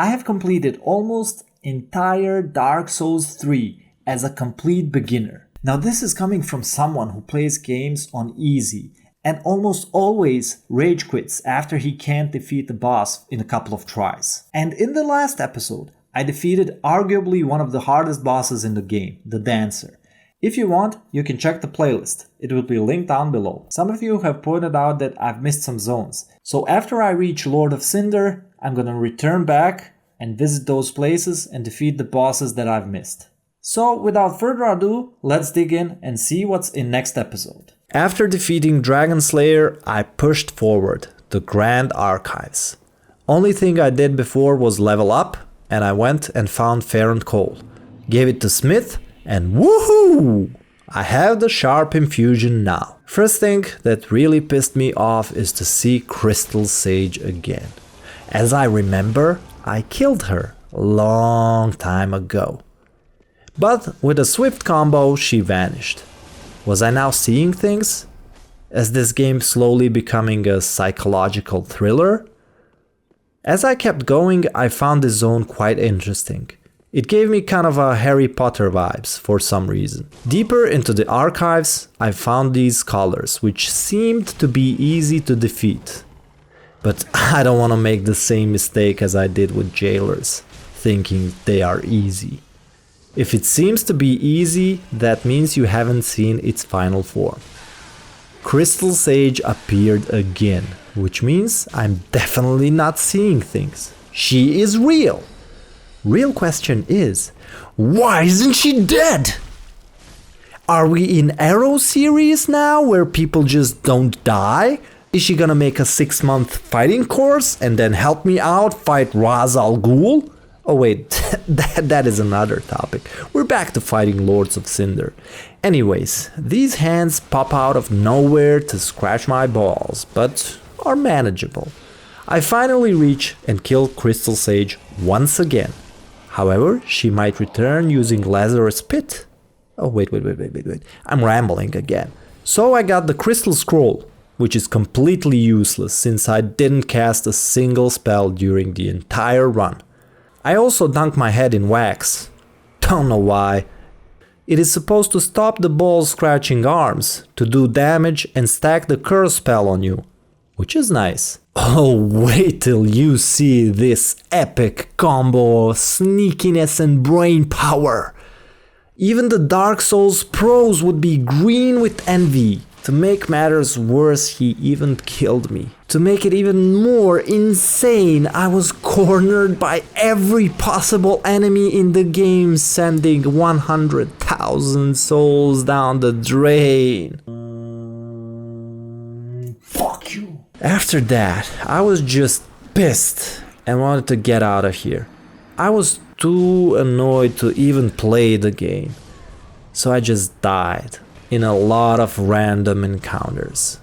I have completed almost entire Dark Souls 3 as a complete beginner. Now this is coming from someone who plays games on easy and almost always rage quits after he can't defeat the boss in a couple of tries. And in the last episode, I defeated arguably one of the hardest bosses in the game, the Dancer. If you want, you can check the playlist. It will be linked down below. Some of you have pointed out that I've missed some zones. So after I reach Lord of Cinder, I'm gonna return back and visit those places and defeat the bosses that I've missed. So without further ado, let's dig in and see what's in next episode. After defeating Dragonslayer, I pushed forward, the Grand Archives. Only thing I did before was level up, and I went and found Ferrant Coal. Gave it to Smith, and woohoo! I have the Sharp Infusion now. First thing that really pissed me off is to see Crystal Sage again. As I remember, I killed her a long time ago. But with a swift combo, she vanished. Was I now seeing things? Is this game slowly becoming a psychological thriller? As I kept going, I found this zone quite interesting. It gave me kind of a Harry Potter vibes for some reason. Deeper into the archives, I found these scholars, which seemed to be easy to defeat. But I don't want to make the same mistake as I did with jailers, thinking they are easy. If it seems to be easy, that means you haven't seen its final form. Crystal Sage appeared again, which means I'm definitely not seeing things. She is real! Real question is, why isn't she dead? Are we in Arrow series now, where people just don't die? Is she gonna make a 6-month fighting course and then help me out fight Ra's al Ghul? Oh wait, that is another topic. We're back to fighting Lords of Cinder. Anyways, these hands pop out of nowhere to scratch my balls, but are manageable. I finally reach and kill Crystal Sage once again. However, she might return using Lazarus Pit. Oh wait. I'm rambling again. So I got the Crystal Scroll, which is completely useless since I didn't cast a single spell during the entire run. I also dunk my head in wax. Don't know why. It is supposed to stop the ball scratching arms, to do damage and stack the curse spell on you, which is nice. Oh, wait till you see this epic combo of sneakiness and brain power. Even the Dark Souls pros would be green with envy. To make matters worse, he even killed me. To make it even more insane, I was cornered by every possible enemy in the game, sending 100,000 souls down the drain. Fuck you. After that, I was just pissed and wanted to get out of here. I was too annoyed to even play the game, so I just died in a lot of random encounters.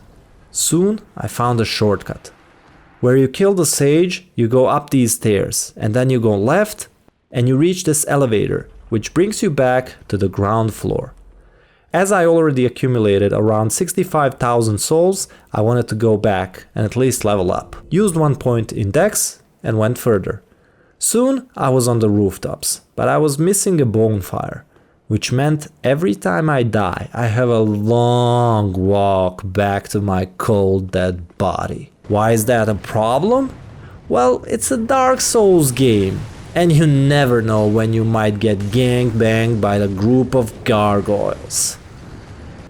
Soon I found a shortcut. Where you kill the sage, you go up these stairs, and then you go left and you reach this elevator, which brings you back to the ground floor. As I already accumulated around 65,000 souls, I wanted to go back and at least level up. Used 1 point in Dex and went further. Soon I was on the rooftops, but I was missing a bonfire, which meant every time I die, I have a long walk back to my cold dead body. Why is that a problem? Well, it's a Dark Souls game, and you never know when you might get gangbanged by a group of gargoyles.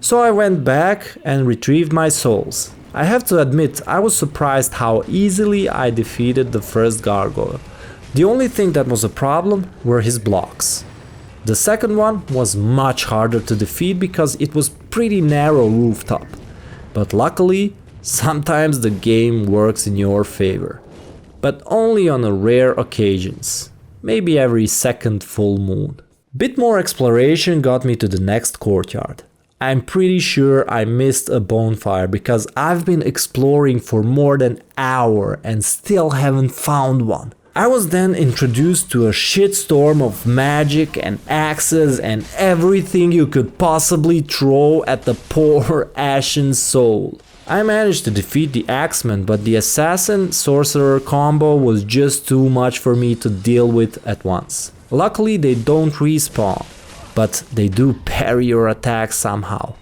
So I went back and retrieved my souls. I have to admit, I was surprised how easily I defeated the first gargoyle. The only thing that was a problem were his blocks. The second one was much harder to defeat because it was pretty narrow rooftop. But luckily, sometimes the game works in your favor. But only on a rare occasions. Maybe every second full moon. Bit more exploration got me to the next courtyard. I'm pretty sure I missed a bonfire because I've been exploring for more than an hour and still haven't found one. I was then introduced to a shitstorm of magic and axes and everything you could possibly throw at the poor ashen soul. I managed to defeat the Axeman, but the Assassin-Sorcerer combo was just too much for me to deal with at once. Luckily they don't respawn, but they do parry your attacks somehow.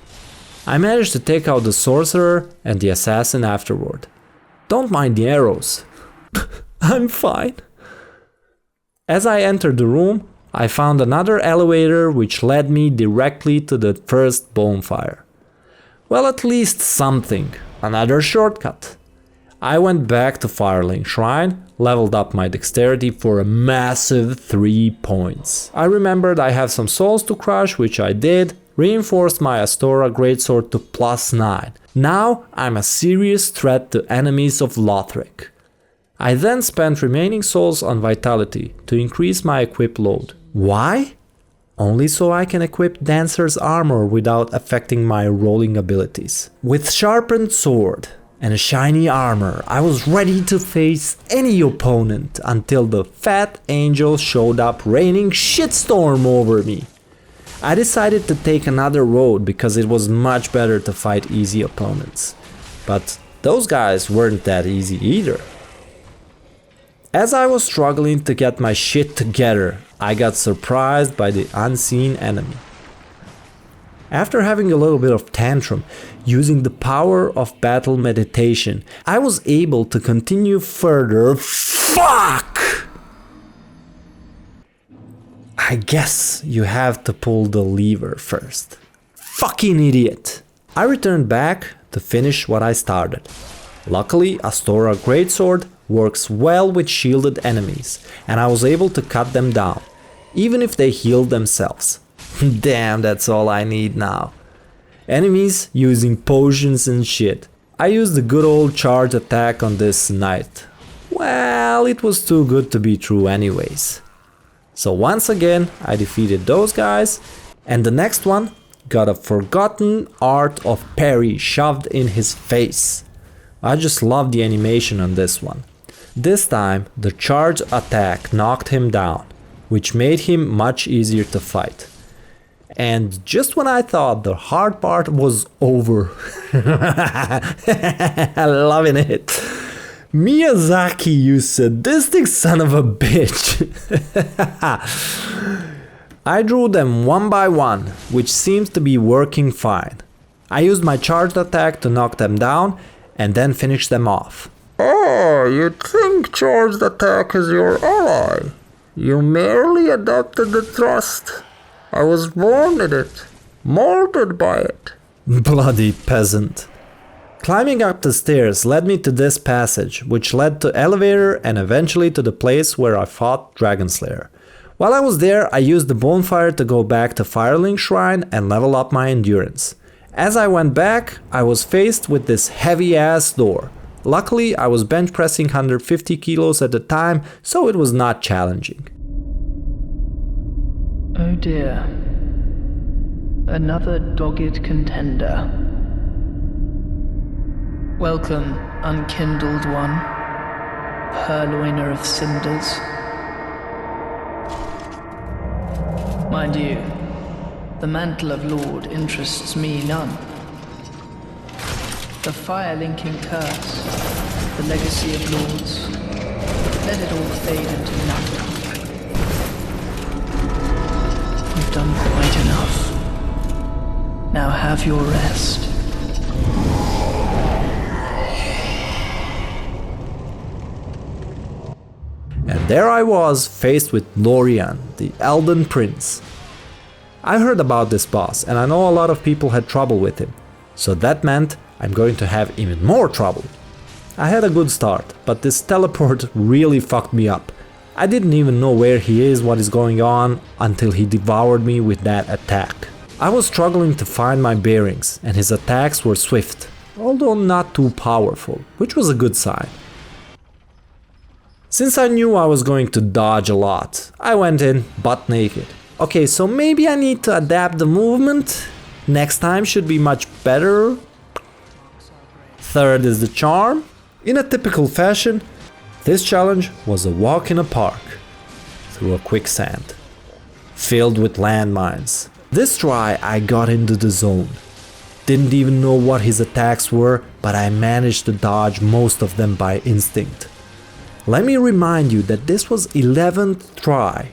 I managed to take out the Sorcerer and the Assassin afterward. Don't mind the arrows. I'm fine. As I entered the room, I found another elevator which led me directly to the first Bonefire. Well, at least something. Another shortcut. I went back to Firelink Shrine, leveled up my dexterity for a massive 3 points. I remembered I have some souls to crush, which I did, reinforced my Astora Greatsword to +9. Now I'm a serious threat to enemies of Lothric. I then spent remaining souls on Vitality to increase my equip load. Why? Only so I can equip Dancer's armor without affecting my rolling abilities. With sharpened sword and a shiny armor, I was ready to face any opponent until the fat angel showed up raining Shitstorm over me. I decided to take another road because it was much better to fight easy opponents. But those guys weren't that easy either. As I was struggling to get my shit together, I got surprised by the unseen enemy. After having a little bit of tantrum, using the power of battle meditation, I was able to continue further. Fuck! I guess you have to pull the lever first. Fucking idiot! I returned back to finish what I started. Luckily, Astora Greatsword works well with shielded enemies, and I was able to cut them down, even if they healed themselves. Damn, that's all I need now. Enemies using potions and shit. I used the good old charge attack on this knight. Well, it was too good to be true anyways. So once again, I defeated those guys, and the next one got a forgotten art of parry shoved in his face. I just love the animation on this one. This time, the charge attack knocked him down, which made him much easier to fight. And just when I thought the hard part was over, loving it, Miyazaki, you sadistic son of a bitch. I drew them one by one, which seems to be working fine. I used my charged attack to knock them down and then finish them off. Oh, you think charged attack is your ally? You merely adopted the thrust. I was born in it, molded by it. Bloody peasant. Climbing up the stairs led me to this passage, which led to elevator and eventually to the place where I fought Dragonslayer. While I was there, I used the Bonefire to go back to Firelink Shrine and level up my endurance. As I went back, I was faced with this heavy ass door. Luckily, I was bench pressing 150 kilos at the time, so it was not challenging. Oh dear. Another dogged contender. Welcome, unkindled one, purloiner of cinders. Mind you, the mantle of Lord interests me none. The fire-linking curse, the legacy of lords, let it all fade into nothing. You've done quite enough. Now have your rest. And there I was, faced with Lorien, the Elden Prince. I heard about this boss, and I know a lot of people had trouble with him, so that meant I'm going to have even more trouble. I had a good start, but this teleport really fucked me up. I didn't even know where he is, what is going on, until he devoured me with that attack. I was struggling to find my bearings, and his attacks were swift, although not too powerful, which was a good sign. Since I knew I was going to dodge a lot, I went in butt naked. Okay, so maybe I need to adapt the movement. Next time should be much better. Third is the charm. In a typical fashion, this challenge was a walk in a park through a quicksand filled with landmines. This try I got into the zone. Didn't even know what his attacks were, but I managed to dodge most of them by instinct. Let me remind you that this was 11th try,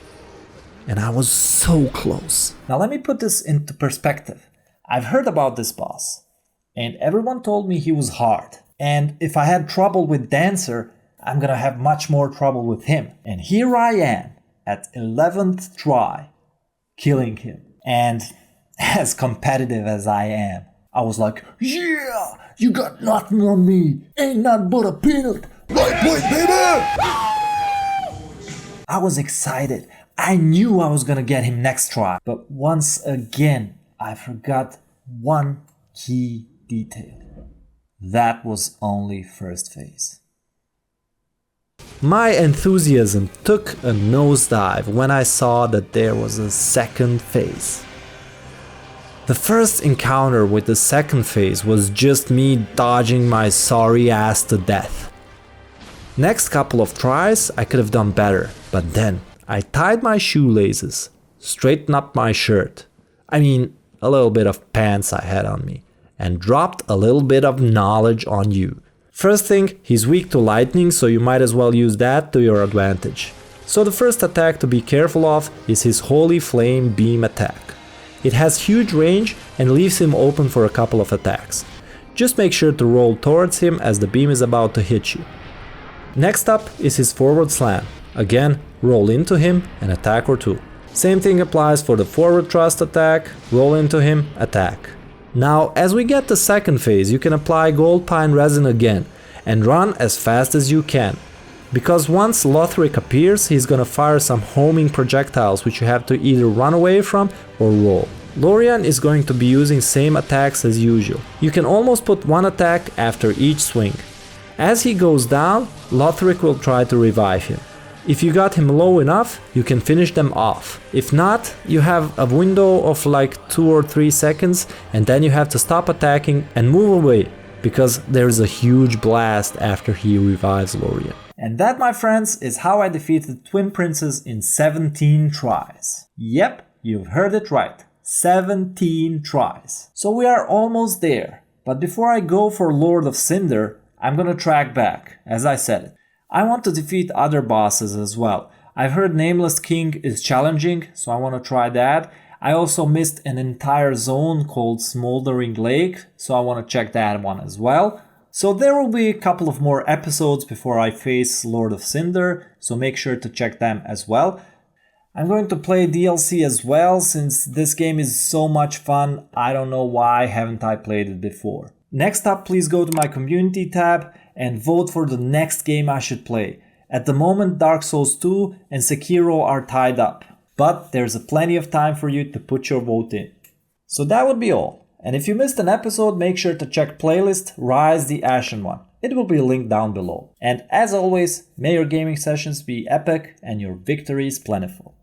and I was so close. Now let me put this into perspective. I've heard about this boss, and everyone told me he was hard. And if I had trouble with Dancer, I'm gonna have much more trouble with him. And here I am, at 11th try, killing him. And as competitive as I am, I was like, yeah, you got nothing on me, ain't nothing but a peanut. Right point, baby! I was excited. I knew I was gonna get him next try. But once again, I forgot one key detail. That was only first phase. My enthusiasm took a nosedive when I saw that there was a second phase. The first encounter with the second phase was just me dodging my sorry ass to death. Next couple of tries I could have done better, but then I tied my shoelaces, straightened up my shirt, a little bit of pants I had on me, and dropped a little bit of knowledge on you. First thing, he's weak to lightning, so you might as well use that to your advantage. So the first attack to be careful of is his Holy Flame Beam attack. It has huge range and leaves him open for a couple of attacks. Just make sure to roll towards him as the beam is about to hit you. Next up is his forward slam. Again, roll into him, an attack or two. Same thing applies for the forward thrust attack, roll into him, attack. Now, as we get to second phase, you can apply Gold Pine Resin again and run as fast as you can. Because once Lothric appears, he's gonna fire some homing projectiles which you have to either run away from or roll. Lorian is going to be using same attacks as usual. You can almost put one attack after each swing. As he goes down, Lothric will try to revive him. If you got him low enough, you can finish them off. If not, you have a window of like 2 or 3 seconds and then you have to stop attacking and move away because there's a huge blast after he revives Lorian. And that, my friends, is how I defeated Twin Princes in 17 tries. Yep, you've heard it right. 17 tries. So we are almost there. But before I go for Lord of Cinder, I'm gonna track back, as I said it. I want to defeat other bosses as well. I've heard Nameless King is challenging, so I want to try that. I also missed an entire zone called Smoldering Lake, so I want to check that one as well. So there will be a couple of more episodes before I face Lord of Cinder, so make sure to check them as well. I'm going to play DLC as well, since this game is so much fun. I don't know why haven't I played it before. Next up, please go to my community tab and vote for the next game I should play. At the moment, Dark Souls 2 and Sekiro are tied up, but there's plenty of time for you to put your vote in. So that would be all. And if you missed an episode, make sure to check playlist Rise the Ashen One. It will be linked down below. And as always, may your gaming sessions be epic and your victories plentiful.